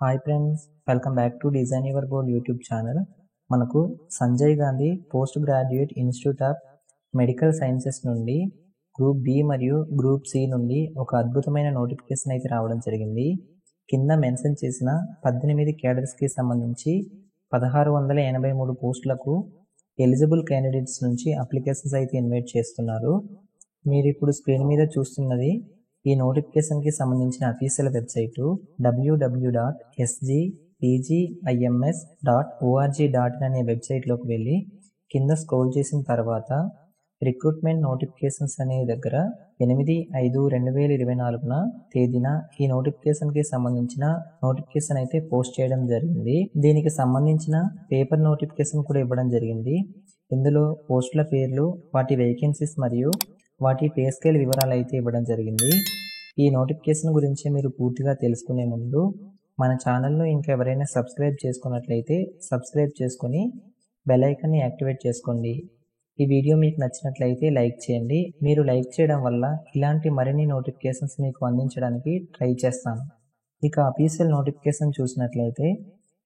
Hi friends, welcome back to design your goal YouTube channel. మనకు Sanjay Gandhi post graduate institute of medical sciences నుండి group B మరియు group C నుండి ఒక అద్భుతమైన notification అయితే రావడం జరిగింది. కింద మెన్షన్ చేసిన 18 క్యాడర్స్కి సంబంధించి 1683 పోస్టులకు ఎలిజిబుల్ క్యాండిడేట్స్ నుంచి అప్లికేషన్స్ అయితే ఇన్వైట్ చేస్తున్నారు. మీరు ఇప్పుడు స్క్రీన్ మీద చూస్తున్నది ఈ నోటిఫికేషన్కి సంబంధించిన అఫీషియల్ వెబ్సైటు www.sgpims.org.in అనే వెబ్సైట్లోకి వెళ్ళి కింద స్క్రోల్ చేసిన తర్వాత రిక్రూట్మెంట్ నోటిఫికేషన్స్ అనే దగ్గర 8/5/2024 తేదీన ఈ నోటిఫికేషన్కి సంబంధించిన నోటిఫికేషన్ అయితే పోస్ట్ చేయడం జరిగింది. దీనికి సంబంధించిన పేపర్ నోటిఫికేషన్ కూడా ఇవ్వడం జరిగింది. ఇందులో పోస్టుల పేర్లు, వాటి వేకెన్సీస్ మరియు వాటి పే స్కేల్ వివరాలు అయితే ఇవ్వడం జరిగింది. ఈ నోటిఫికేషన్ గురించి మీరు పూర్తిగా తెలుసుకునే ముందు మన ఛానల్ను ఇంకా ఎవరైనా సబ్స్క్రైబ్ చేసుకున్నట్లయితే సబ్స్క్రైబ్ చేసుకొని బెల్ ఐకాన్ని యాక్టివేట్ చేసుకోండి. ఈ వీడియో మీకు నచ్చినట్లయితే లైక్ చేయండి. మీరు లైక్ చేయడం వల్ల ఇలాంటి మరిన్ని నోటిఫికేషన్స్ మీకు అందించడానికి ట్రై చేస్తాను. ఇక అఫీషియల్ నోటిఫికేషన్ చూసినట్లయితే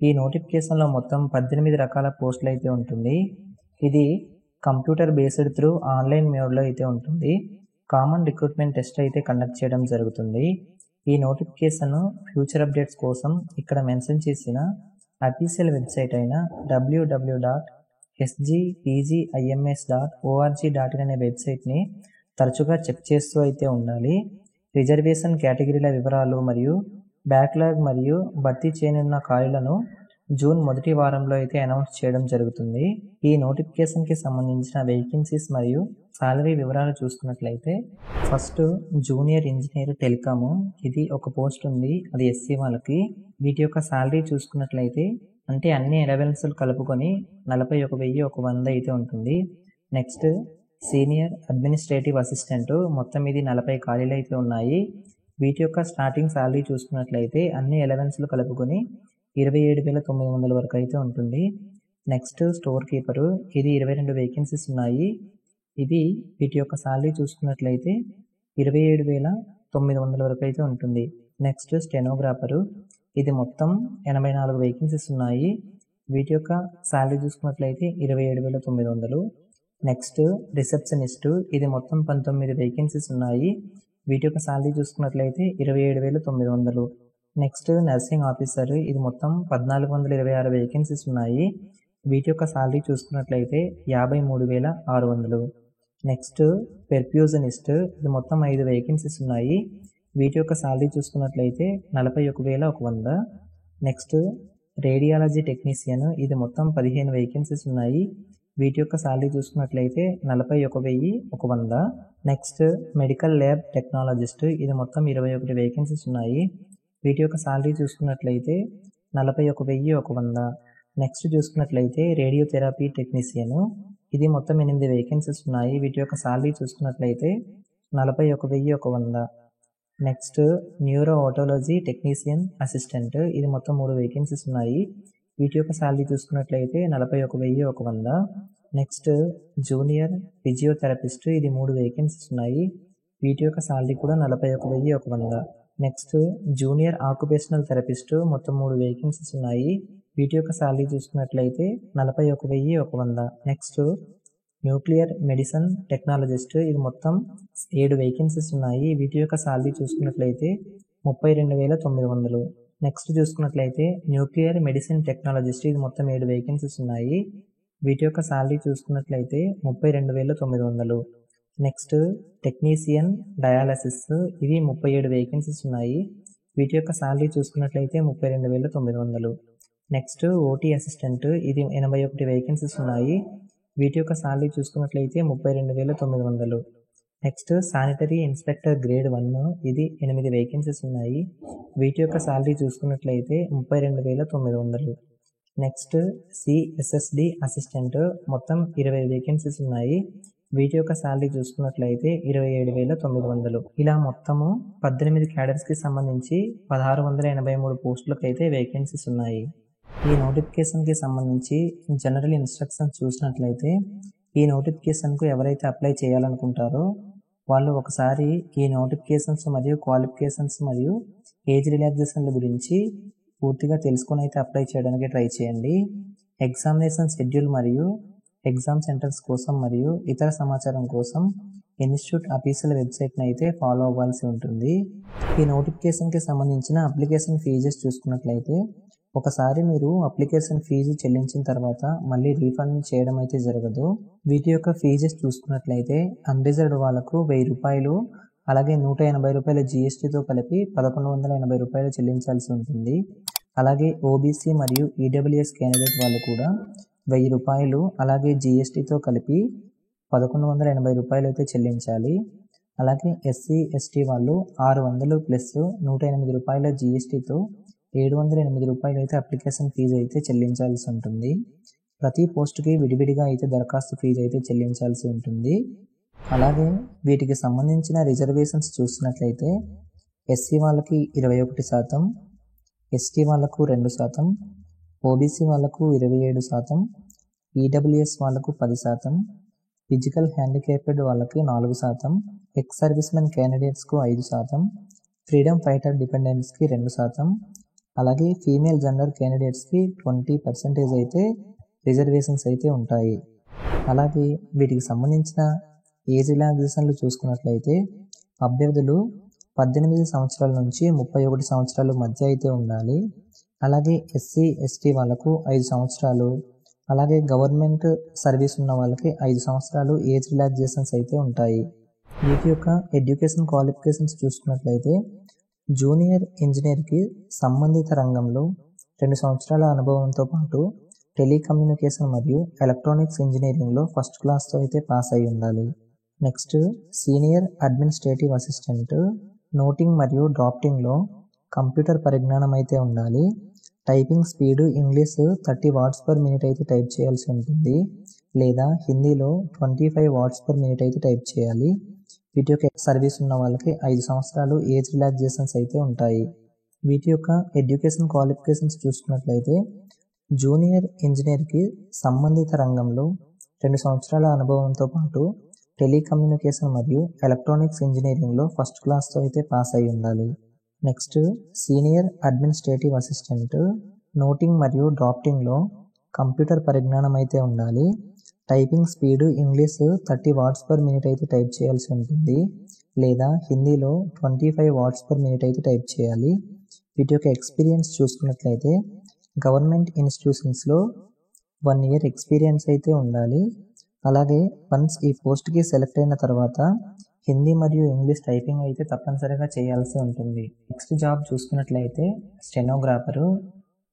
ఈ నోటిఫికేషన్లో మొత్తం 18 రకాల పోస్టులు అయితే ఉంటుంది. ఇది కంప్యూటర్ బేస్డ్ త్రూ ఆన్లైన్ మోడ్లో అయితే ఉంటుంది. కామన్ రిక్రూట్మెంట్ టెస్ట్ అయితే కండక్ట్ చేయడం జరుగుతుంది. ఈ నోటిఫికేషన్ ఫ్యూచర్ అప్డేట్స్ కోసం ఇక్కడ మెన్షన్ చేసిన అఫీషియల్ వెబ్సైట్ అయిన www.sgpgims.org.in అనే వెబ్సైట్ని తరచుగా చెక్ చేస్తూ అయితే ఉండాలి. రిజర్వేషన్ కేటగిరీల వివరాలు మరియు బ్యాక్లాగ్ మరియు భర్తీ చేయనున్న ఖాళీలను జూన్ మొదటి వారంలో అయితే అనౌన్స్ చేయడం జరుగుతుంది. ఈ నోటిఫికేషన్కి సంబంధించిన వేకెన్సీస్ మరియు సాలరీ వివరాలు చూసుకున్నట్లయితే ఫస్ట్ జూనియర్ ఇంజనీర్ టెలికాము, ఇది ఒక పోస్ట్ ఉంది, అది ఎస్సీ వాళ్ళకి. వీటి యొక్క సాలరీ చూసుకున్నట్లయితే అంటే అన్ని అలవెన్సులు కలుపుకొని 41,100 అయితే ఉంటుంది. నెక్స్ట్ సీనియర్ అడ్మినిస్ట్రేటివ్ అసిస్టెంట్, మొత్తం ఇది 40 ఖాళీలు అయితే ఉన్నాయి. వీటి యొక్క స్టార్టింగ్ సాలరీ చూసుకున్నట్లయితే అన్ని అలవెన్సులు కలుపుకొని 27,900 వరకు అయితే ఉంటుంది. నెక్స్ట్ స్టోర్ కీపరు, ఇది 22 వేకెన్సీస్ ఉన్నాయి. వీటి యొక్క సాలరీ చూసుకున్నట్లయితే 27,900 వరకు అయితే ఉంటుంది. నెక్స్ట్ స్టెనోగ్రాఫరు, ఇది మొత్తం 84 వేకెన్సీస్ ఉన్నాయి. వీటి యొక్క సాలరీ చూసుకున్నట్లయితే 27,900. నెక్స్ట్ రిసెప్షనిస్టు, ఇది మొత్తం 19 వేకెన్సీస్ ఉన్నాయి. వీటి యొక్క సాలరీ చూసుకున్నట్లయితే 27,900. నెక్స్ట్ నర్సింగ్ ఆఫీసర్, ఇది మొత్తం 1,426 వేకెన్సీస్ ఉన్నాయి. వీటి యొక్క సాలరీ చూసుకున్నట్లయితే 53,600. నెక్స్ట్ పెర్ఫ్యూజనిస్ట్, ఇది మొత్తం 5 వేకెన్సీస్ ఉన్నాయి. వీటి యొక్క సాలరీ చూసుకున్నట్లయితే 41,100. నెక్స్ట్ రేడియాలజీ టెక్నీషియన్, ఇది మొత్తం 15 వేకెన్సీస్ ఉన్నాయి. వీటి యొక్క సాలరీ చూసుకున్నట్లయితే 41,100. నెక్స్ట్ మెడికల్ ల్యాబ్ టెక్నాలజిస్ట్, ఇది మొత్తం 21 వేకెన్సీస్ ఉన్నాయి. వీటి యొక్క సాలరీ చూసుకున్నట్లయితే 41,100. నెక్స్ట్ చూసుకున్నట్లయితే రేడియోథెరపీ టెక్నీషియన్, ఇది మొత్తం 8 వేకెన్సీస్ ఉన్నాయి. వీటి యొక్క సాలరీ చూసుకున్నట్లయితే 41,100. నెక్స్ట్ న్యూరో ఆటోలజీ టెక్నీషియన్ అసిస్టెంట్, ఇది మొత్తం 3 వేకెన్సీస్ ఉన్నాయి. వీటి యొక్క సాలరీ చూసుకున్నట్లయితే 41,100. నెక్స్ట్ జూనియర్ ఫిజియోథెరపిస్ట్, ఇది 3 వేకెన్సీస్ ఉన్నాయి. వీటి యొక్క సాలరీ కూడా 41,100. నెక్స్ట్ జూనియర్ ఆక్యుపేషనల్ థెరపిస్ట్, మొత్తం 3 వేకెన్సీస్ ఉన్నాయి. వీటి యొక్క సాలరీ చూసుకున్నట్లయితే 41,100. నెక్స్ట్ న్యూక్లియర్ మెడిసిన్ టెక్నాలజిస్ట్, ఇది మొత్తం 7 వేకెన్సీస్ ఉన్నాయి. వీటి యొక్క సాలరీ చూసుకున్నట్లయితే 32,900. నెక్స్ట్ చూసుకున్నట్లయితే న్యూక్లియర్ మెడిసిన్ టెక్నాలజిస్ట్, ఇది మొత్తం 7 వేకెన్సీస్ ఉన్నాయి. వీటి యొక్క సాలరీ చూసుకున్నట్లయితే 32,900. నెక్స్ట్ టెక్నీషియన్ డయాలసిస్, ఇవి 37 వేకెన్సీస్ ఉన్నాయి. వీటి యొక్క సాలరీ చూసుకున్నట్లయితే 32,900. నెక్స్ట్ ఓటీ అసిస్టెంట్, ఇది 81 వేకెన్సీస్ ఉన్నాయి. వీటి యొక్క సాలరీ చూసుకున్నట్లయితే 32,900. నెక్స్ట్ శానిటరీ ఇన్స్పెక్టర్ గ్రేడ్ 1, ఇది 8 వేకెన్సీస్ ఉన్నాయి. వీటి యొక్క సాలరీ చూసుకున్నట్లయితే 32,900. నెక్స్ట్ సిఎస్ఎస్డి అసిస్టెంట్, మొత్తం 20 వేకెన్సీస్ ఉన్నాయి. వీటి యొక్క సాలరీ చూసుకున్నట్లయితే 27,900. ఇలా మొత్తము 18 క్యాడర్స్కి సంబంధించి 1683 పోస్టులకు అయితే వేకెన్సీస్ ఉన్నాయి. ఈ నోటిఫికేషన్కి సంబంధించి జనరల్ ఇన్స్ట్రక్షన్స్ చూసినట్లయితే ఈ నోటిఫికేషన్కు ఎవరైతే అప్లై చేయాలనుకుంటారో వాళ్ళు ఒకసారి ఈ నోటిఫికేషన్స్ మరియు క్వాలిఫికేషన్స్ మరియు ఏజ్ రిలాక్సేషన్ల గురించి పూర్తిగా తెలుసుకొని అయితే అప్లై చేయడానికి ట్రై చేయండి. ఎగ్జామినేషన్ షెడ్యూల్ మరియు ఎగ్జామ్ సెంటర్స్ కోసం మరియు ఇతర సమాచారం కోసం ఇన్స్టిట్యూట్ అఫీషియల్ వెబ్సైట్ని అయితే ఫాలో అవ్వాల్సి ఉంటుంది. ఈ నోటిఫికేషన్కి సంబంధించిన అప్లికేషన్ ఫీజెస్ చూసుకున్నట్లయితే ఒకసారి మీరు అప్లికేషన్ ఫీజు చెల్లించిన తర్వాత మళ్ళీ రీఫండ్ చేయడం అయితే జరగదు. వీటి యొక్క ఫీజెస్ చూసుకున్నట్లయితే అన్రిజర్వ్డ్ వాళ్ళకు 1000 రూపాయలు, అలాగే 180 రూపాయల జీఎస్టీతో కలిపి 1180 రూపాయలు చెల్లించాల్సి ఉంటుంది. అలాగే ఓబీసీ మరియు ఈడబ్ల్యూఎస్ క్యాండిడేట్ వాళ్ళు కూడా 1000 రూపాయలు, అలాగే జీఎస్టీతో కలిపి 1180 రూపాయలు అయితే చెల్లించాలి. అలాగే ఎస్సీ ఎస్టీ వాళ్ళు 600 ప్లస్ 108 రూపాయల జీఎస్టీతో 708 రూపాయలు అయితే అప్లికేషన్ ఫీజు అయితే చెల్లించాల్సి ఉంటుంది. ప్రతి పోస్టుకి విడివిడిగా అయితే దరఖాస్తు ఫీజు అయితే చెల్లించాల్సి ఉంటుంది. అలాగే వీటికి సంబంధించిన రిజర్వేషన్స్ చూసినట్లయితే ఎస్సీ వాళ్ళకి 21%, ఎస్టీ వాళ్ళకు 2%, ఓబీసీ వాళ్ళకు 27%, ఈడబ్ల్యూఎస్ వాళ్ళకు 10%, ఫిజికల్ హ్యాండిక్యాప్డ్ వాళ్ళకి 4%, ఎక్స్ సర్వీస్మెన్ క్యాండిడేట్స్కు 5%, ఫ్రీడమ్ ఫైటర్ డిపెండెంట్స్కి 2%, అలాగే ఫీమేల్ జెండర్ క్యాండిడేట్స్కి 20% అయితే రిజర్వేషన్స్ అయితే ఉంటాయి. అలాగే వీటికి సంబంధించిన ఏజ్ రిలాక్సేషన్లు చూసుకున్నట్లయితే అభ్యర్థులు 18 సంవత్సరాల నుంచి 31 సంవత్సరాల మధ్య అయితే ఉండాలి. అలాగే ఎస్సీ ఎస్టీ వాళ్ళకు 5 సంవత్సరాలు, అలాగే గవర్నమెంట్ సర్వీస్ ఉన్న వాళ్ళకి 5 సంవత్సరాలు ఏజ్ రిలాక్సేషన్స్ అయితే ఉంటాయి. వీటి యొక్క ఎడ్యుకేషన్ క్వాలిఫికేషన్స్ చూసుకున్నట్లయితే జూనియర్ ఇంజనీర్కి సంబంధిత రంగంలో 2 సంవత్సరాల అనుభవంతో పాటు టెలికమ్యూనికేషన్ మరియు ఎలక్ట్రానిక్స్ ఇంజనీరింగ్లో ఫస్ట్ క్లాస్తో అయితే పాస్ అయి ఉండాలి. Next senior administrative assistant noting మరియు డ్రాఫ్టింగ్లో కంప్యూటర్ పరిజ్ఞానం అయితే ఉండాలి. Typing speed English 30 words per minute అయితే టైప్ చేయాల్సి ఉంటుంది, లేదా హిందీలో 25 వర్డ్స్ పర్ మినిట్ అయితే టైప్ చేయాలి. వీటి యొక్క సర్వీస్ ఉన్న వాళ్ళకి 5 సంవత్సరాలు ఏజ్ రిలాక్సేషన్స్ అయితే ఉంటాయి. వీటి యొక్క ఎడ్యుకేషన్ క్వాలిఫికేషన్స్ చూసుకున్నట్లయితే జూనియర్ ఇంజనీర్కి సంబంధిత రంగంలో 2 సంవత్సరాల అనుభవంతో పాటు టెలికమ్యూనికేషన్ మరియు ఎలక్ట్రానిక్స్ ఇంజనీరింగ్లో ఫస్ట్ క్లాస్తో అయితే పాస్ అయి ఉండాలి. Next senior administrative assistant noting మరియు డ్రాఫ్టింగ్లో కంప్యూటర్ పరిజ్ఞానం అయితే ఉండాలి. Typing speed English 30 words per minute అయితే టైప్ చేయాల్సి ఉంటుంది, లేదా హిందీలో 25 వర్డ్స్ పర్ మినిట్ అయితే టైప్ చేయాలి. వీటి యొక్క ఎక్స్పీరియన్స్ చూసుకున్నట్లయితే గవర్నమెంట్ ఇన్స్టిట్యూషన్స్లో 1 ఇయర్ ఎక్స్పీరియన్స్ అయితే ఉండాలి. అలాగే వన్స్ ఈ పోస్ట్కి సెలెక్ట్ అయిన తర్వాత హిందీ మరియు ఇంగ్లీష్ టైపింగ్ అయితే తప్పనిసరిగా చేయాల్సి ఉంటుంది. నెక్స్ట్ జాబ్ చూసుకున్నట్లయితే స్టెనోగ్రాఫరు.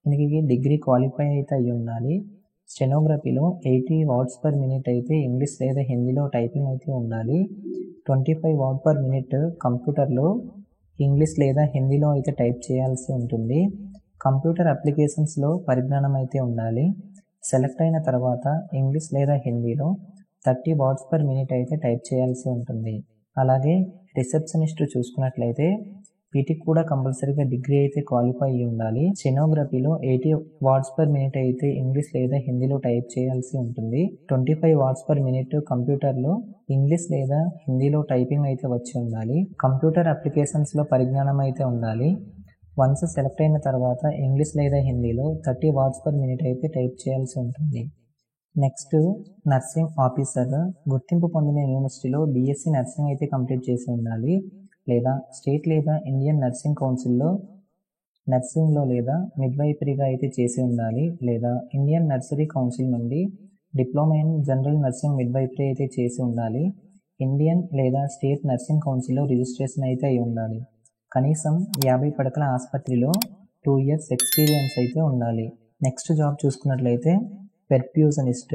దీనికి డిగ్రీ క్వాలిఫై అయితే అయ్యి ఉండాలి. స్టెనోగ్రఫీలో 80 వర్డ్స్ పర్ మినిట్ అయితే ఇంగ్లీష్ లేదా హిందీలో టైపింగ్ అయితే ఉండాలి. 25 వర్డ్ పర్ మినిట్ కంప్యూటర్లో ఇంగ్లీష్ లేదా హిందీలో అయితే టైప్ చేయాల్సి ఉంటుంది. కంప్యూటర్ అప్లికేషన్స్లో పరిజ్ఞానం అయితే ఉండాలి. సెలెక్ట్ అయిన తర్వాత ఇంగ్లీష్ లేదా హిందీలో 30 వర్డ్స్ పర్ మినిట్ అయితే టైప్ చేయాల్సి ఉంటుంది. అలాగే రిసెప్షనిస్ట్ చూసుకున్నట్లయితే వీటికి కూడా కంపల్సరీగా డిగ్రీ అయితే క్వాలిఫై అయ్యి ఉండాలి. స్టెనోగ్రఫీలో 80 వర్డ్స్ పర్ మినిట్ అయితే ఇంగ్లీష్ లేదా హిందీలో టైప్ చేయాల్సి ఉంటుంది. 25 వర్డ్స్ పర్ మినిట్ కంప్యూటర్లో ఇంగ్లీష్ లేదా హిందీలో టైపింగ్ అయితే వచ్చి ఉండాలి. కంప్యూటర్ అప్లికేషన్స్లో పరిజ్ఞానం అయితే ఉండాలి. వన్స్ సెలెక్ట్ అయిన తర్వాత ఇంగ్లీష్ లేదా హిందీలో 30 వర్డ్స్ పర్ మినిట్ అయితే టైప్ చేయాల్సి ఉంటుంది. Next nursing officer. గుర్తింపు పొందిన యూనివర్సిటీలో బీఎస్సీ నర్సింగ్ అయితే కంప్లీట్ చేసి ఉండాలి, లేదా స్టేట్ లేదా ఇండియన్ నర్సింగ్ కౌన్సిల్లో నర్సింగ్లో లేదా మిడ్వైపరీగా అయితే చేసి ఉండాలి, లేదా ఇండియన్ నర్సరీ కౌన్సిల్ నుండి డిప్లొమా ఇన్ జనరల్ నర్సింగ్ మిడ్వైపరీ అయితే చేసి ఉండాలి. ఇండియన్ లేదా స్టేట్ నర్సింగ్ కౌన్సిల్లో రిజిస్ట్రేషన్ అయితే అయి ఉండాలి. కనీసం 50 పడకల ఆసుపత్రిలో 2 ఇయర్స్ ఎక్స్పీరియన్స్ అయితే ఉండాలి. నెక్స్ట్ జాబ్ చూసుకున్నట్లయితే పెర్ఫ్యూజనిస్ట్.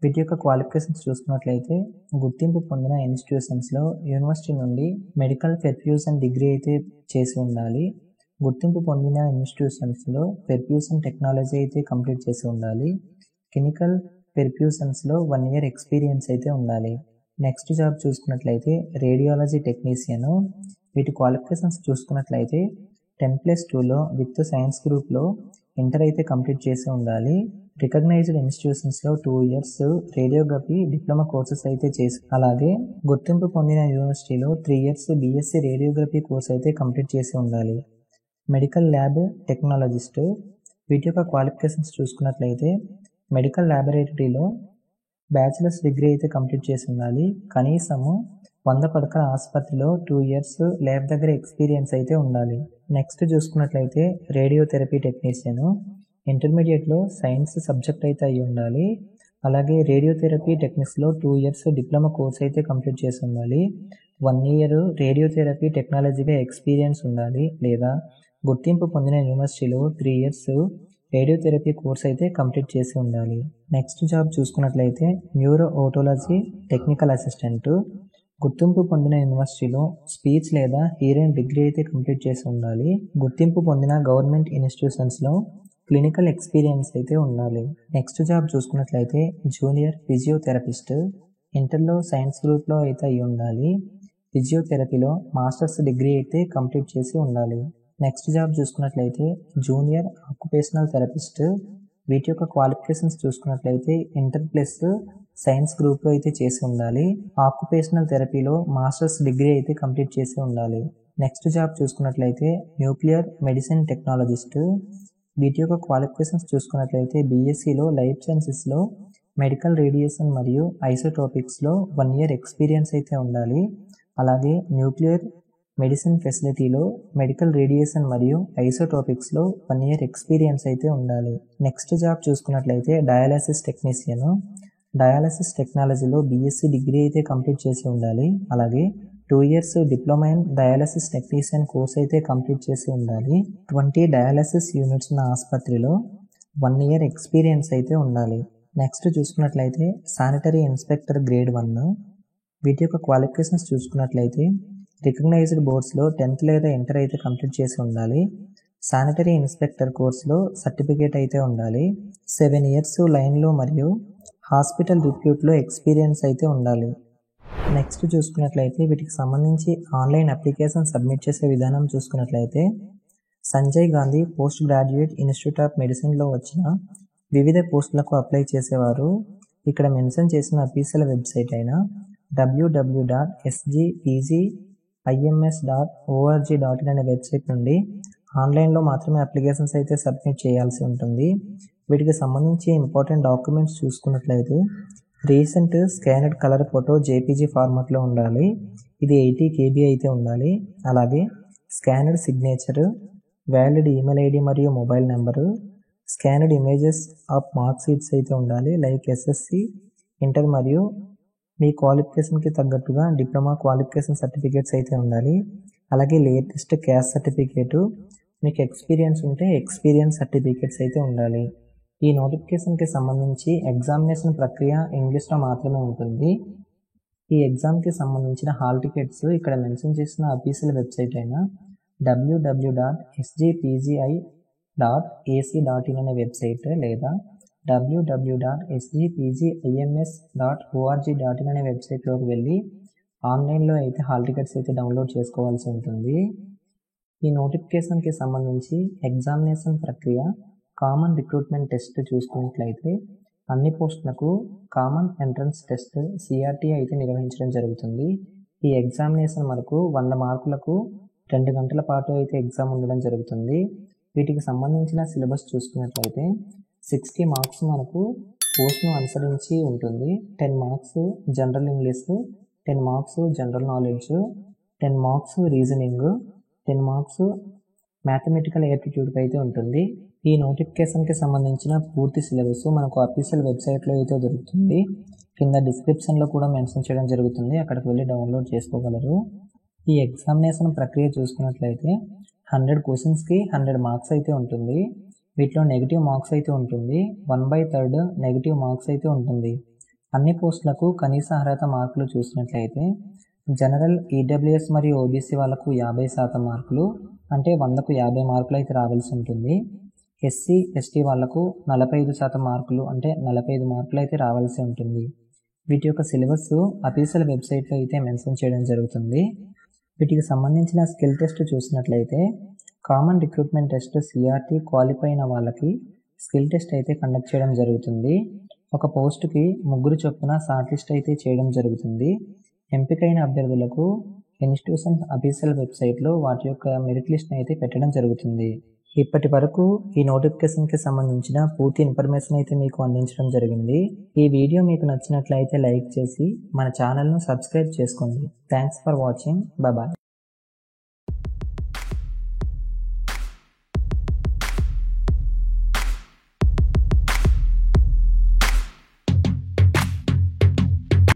వీటి యొక్క క్వాలిఫికేషన్స్ చూసుకున్నట్లయితే గుర్తింపు పొందిన ఇన్స్టిట్యూషన్స్లో యూనివర్సిటీ నుండి మెడికల్ పెర్ఫ్యూజన్ డిగ్రీ అయితే చేసి ఉండాలి. గుర్తింపు పొందిన ఇన్స్టిట్యూషన్స్లో పెర్ఫ్యూజన్ టెక్నాలజీ అయితే కంప్లీట్ చేసి ఉండాలి. క్లినికల్ పెర్ఫ్యూజన్స్లో 1 ఇయర్ ఎక్స్పీరియన్స్ అయితే ఉండాలి. నెక్స్ట్ జాబ్ చూసుకున్నట్లయితే రేడియాలజీ టెక్నీషియన్. వీటి క్వాలిఫికేషన్స్ చూసుకున్నట్లయితే 10+2లో విత్ సైన్స్ గ్రూప్లో ఇంటర్ అయితే కంప్లీట్ చేసి ఉండాలి. రికగ్నైజ్డ్ ఇన్స్టిట్యూషన్స్లో 2 ఇయర్స్ రేడియోగ్రఫీ డిప్లొమా కోర్సెస్ అయితే చేసి, అలాగే గుర్తింపు పొందిన యూనివర్సిటీలో 3 ఇయర్స్ బీఎస్సీ రేడియోగ్రఫీ కోర్స్ అయితే కంప్లీట్ చేసి ఉండాలి. Medical lab technologist. వీటి యొక్క క్వాలిఫికేషన్స్ చూసుకున్నట్లయితే మెడికల్ ల్యాబొరేటరీలో బ్యాచిలర్స్ డిగ్రీ అయితే కంప్లీట్ చేసి ఉండాలి. కనీసము 100 పడకల ఆసుపత్రిలో 2 years ల్యాబ్ దగ్గర ఎక్స్పీరియన్స్ అయితే ఉండాలి. నెక్స్ట్ చూసుకున్నట్లయితే రేడియోథెరపీ టెక్నీషియన్. ఇంటర్మీడియట్లో సైన్స్ సబ్జెక్ట్ అయితే అయి ఉండాలి. అలాగే రేడియోథెరపీ టెక్నిక్స్లో 2 years డిప్లొమా కోర్స్ అయితే కంప్లీట్ చేసి ఉండాలి. 1 year రేడియోథెరపీ టెక్నాలజీగా ఎక్స్పీరియన్స్ ఉండాలి, లేదా గుర్తింపు పొందిన యూనివర్సిటీలో 3 years రేడియోథెరపీ కోర్స్ అయితే కంప్లీట్ చేసి ఉండాలి. నెక్స్ట్ జాబ్ చూసుకున్నట్లయితే న్యూరో ఓటాలజీ టెక్నికల్ అసిస్టెంట్. గుర్తింపు పొందిన యూనివర్సిటీలో స్పీచ్ లేదా హియరింగ్ డిగ్రీ అయితే కంప్లీట్ చేసి ఉండాలి. గుర్తింపు పొందిన గవర్నమెంట్ ఇన్స్టిట్యూషన్స్లో క్లినికల్ ఎక్స్పీరియన్స్ అయితే ఉండాలి. నెక్స్ట్ జాబ్ చూసుకున్నట్లయితే జూనియర్ ఫిజియోథెరపిస్ట్. ఇంటర్లో సైన్స్ గ్రూప్లో అయితే అయి ఉండాలి. ఫిజియోథెరపీలో మాస్టర్స్ డిగ్రీ అయితే కంప్లీట్ చేసి ఉండాలి. నెక్స్ట్ జాబ్ చూసుకున్నట్లయితే జూనియర్ ఆక్యుపేషనల్ థెరపిస్ట్. వీటి యొక్క క్వాలిఫికేషన్స్ చూసుకున్నట్లయితే ఇంటర్ ప్లస్ సైన్స్ గ్రూప్లో అయితే చేసి ఉండాలి. ఆక్యుపేషనల్ థెరపీలో మాస్టర్స్ డిగ్రీ అయితే కంప్లీట్ చేసి ఉండాలి. నెక్స్ట్ జాబ్ చూసుకున్నట్లయితే న్యూక్లియర్ మెడిసిన్ టెక్నాలజిస్ట్. వీటి యొక్క క్వాలిఫికేషన్స్ చూసుకున్నట్లయితే బీఎస్సీలో లైఫ్ సైన్సెస్లో మెడికల్ రేడియేషన్ మరియు ఐసోటోపిక్స్లో 1 year ఎక్స్పీరియన్స్ అయితే ఉండాలి. అలాగే న్యూక్లియర్ మెడిసిన్ ఫెసిలిటీలో మెడికల్ రేడియేషన్ మరియు ఐసోటోపిక్స్లో 1 year ఎక్స్పీరియన్స్ అయితే ఉండాలి. నెక్స్ట్ జాబ్ చూసుకున్నట్లయితే డయాలసిస్ టెక్నీషియన్. డయాలసిస్ టెక్నాలజీలో బీఎస్సీ డిగ్రీ అయితే కంప్లీట్ చేసి ఉండాలి. అలాగే 2 years diploma in dialysis technician course అయితే కంప్లీట్ చేసి ఉండాలి. 20 డయాలసిస్ యూనిట్స్ ఉన్న ఆసుపత్రిలో 1 year ఎక్స్పీరియన్స్ అయితే ఉండాలి. నెక్స్ట్ చూసుకున్నట్లయితే శానిటరీ ఇన్స్పెక్టర్ గ్రేడ్ 1. వీటి యొక్క క్వాలిఫికేషన్స్ చూసుకున్నట్లయితే రికగ్నైజ్డ్ బోర్డ్స్లో 10th లేదా ఇంటర్ అయితే కంప్లీట్ చేసి ఉండాలి. శానిటరీ ఇన్స్పెక్టర్ కోర్సులో సర్టిఫికేట్ అయితే ఉండాలి. 7 years లైన్లో మరియు హాస్పిటల్ రిక్రూట్లో ఎక్స్పీరియన్స్ అయితే ఉండాలి. నెక్స్ట్ చూసుకున్నట్లయితే వీటికి సంబంధించి ఆన్లైన్ అప్లికేషన్ సబ్మిట్ చేసే విధానం చూసుకున్నట్లయితే Sanjay Gandhi post graduate institute of మెడిసిన్లో వచ్చిన వివిధ పోస్టులకు అప్లై చేసేవారు ఇక్కడ మెన్షన్ చేసిన అఫీషియల్ వెబ్సైట్ అయిన www.sgpgims.org.in అనే వెబ్సైట్ నుండి ఆన్లైన్లో మాత్రమే అప్లికేషన్స్ అయితే సబ్మిట్ చేయాల్సి ఉంటుంది. వీటికి సంబంధించి ఇంపార్టెంట్ డాక్యుమెంట్స్ చూసుకున్నట్లయితే recent scanned colour photo JPG ఫార్మాట్లో ఉండాలి. ఇది 80 KB అయితే ఉండాలి. అలాగే scanned signature, valid email ID మరియు mobile number, scanned images of mark sheets అయితే ఉండాలి. లైక్ ఎస్ఎస్సి, ఇంటర్ మరియు మీ క్వాలిఫికేషన్కి తగ్గట్టుగా డిప్లొమా క్వాలిఫికేషన్ సర్టిఫికేట్స్ అయితే ఉండాలి. అలాగే లేటెస్ట్ క్యాస్ట్ సర్టిఫికేటు, మీకు ఎక్స్పీరియన్స్ ఉంటే ఎక్స్పీరియన్స్ సర్టిఫికేట్స్ అయితే ఉండాలి. ఈ నోటిఫికేషన్కి సంబంధించి ఎగ్జామినేషన్ ప్రక్రియ ఇంగ్లీష్లో మాత్రమే ఉంటుంది. ఈ ఎగ్జామ్కి సంబంధించిన హాల్ టికెట్స్ ఇక్కడ మెన్షన్ చేసిన అఫీషియల్ వెబ్సైట్ అయిన www.sgpgi.ac.in అనే వెబ్సైట్ లేదా www.sgpgims.org.in అనే వెబ్సైట్లోకి వెళ్ళి ఆన్లైన్లో అయితే హాల్ టికెట్స్ అయితే డౌన్లోడ్ చేసుకోవాల్సి ఉంటుంది. ఈ నోటిఫికేషన్కి సంబంధించి ఎగ్జామినేషన్ ప్రక్రియ కామన్ రిక్రూట్మెంట్ టెస్ట్ చూసుకున్నట్లయితే అన్ని పోస్టులకు కామన్ ఎంట్రన్స్ టెస్ట్ సిఆర్టీ అయితే నిర్వహించడం జరుగుతుంది. ఈ ఎగ్జామినేషన్ మనకు 100 మార్కులకు 2 గంటల పాటు అయితే ఎగ్జామ్ ఉండడం జరుగుతుంది. వీటికి సంబంధించిన సిలబస్ చూసుకున్నట్లయితే 60 మార్క్స్ మనకు పోస్ట్ను అనుసరించి ఉంటుంది. 10 marks general English, 10 marks general knowledge, 10 marks reasoning, 10 marks mathematical యాప్టిట్యూడ్కి అయితే ఉంటుంది. ఈ నోటిఫికేషన్కి సంబంధించిన పూర్తి సిలబస్ మనకు అఫీషియల్ వెబ్సైట్లో అయితే దొరుకుతుంది. కింద డిస్క్రిప్షన్లో కూడా మెన్షన్ చేయడం జరుగుతుంది, అక్కడికి వెళ్ళి డౌన్లోడ్ చేసుకోగలరు. ఈ ఎగ్జామినేషన్ ప్రక్రియ చూసుకున్నట్లయితే 100 క్వశ్చన్స్కి 100 మార్క్స్ అయితే ఉంటుంది. వీటిలో నెగిటివ్ మార్క్స్ అయితే ఉంటుంది. 1/3 నెగిటివ్ మార్క్స్ అయితే ఉంటుంది. అన్ని పోస్టులకు కనీస అర్హత మార్కులు చూసినట్లయితే జనరల్, ఈడబ్ల్యూఎస్ మరియు ఓబీసీ వాళ్ళకు 50% మార్కులు, అంటే 100కు 50 మార్కులు అయితే రావాల్సి ఉంటుంది. ఎస్సీ, ఎస్టీ వాళ్లకు 45% మార్కులు, అంటే 45 మార్కులు అయితే రావాల్సి ఉంటుంది. వీటి యొక్క సిలబస్ అఫీషియల్ వెబ్సైట్లో అయితే మెన్షన్ చేయడం జరుగుతుంది. వీటికి సంబంధించిన స్కిల్ టెస్ట్ చూసినట్లయితే common recruitment test CRT qualify అయిన వాళ్ళకి స్కిల్ టెస్ట్ అయితే కండక్ట్ చేయడం జరుగుతుంది. ఒక పోస్టుకి 3 చొప్పున షార్ట్ లిస్ట్ అయితే చేయడం జరుగుతుంది. ఎంపికైన అభ్యర్థులకు ఇన్స్టిట్యూషన్ అఫీషియల్ వెబ్సైట్లో వాటి యొక్క మెరిట్ లిస్ట్ని అయితే పెట్టడం జరుగుతుంది. ఇప్పటి వరకు ఈ నోటిఫికేషన్కి సంబంధించిన పూర్తి ఇన్ఫర్మేషన్ అయితే మీకు అందించడం జరిగింది. ఈ వీడియో మీకు నచ్చినట్లయితే లైక్ చేసి మన ఛానల్ను సబ్స్క్రైబ్ చేసుకోండి. Thanks for watching. బాయ్.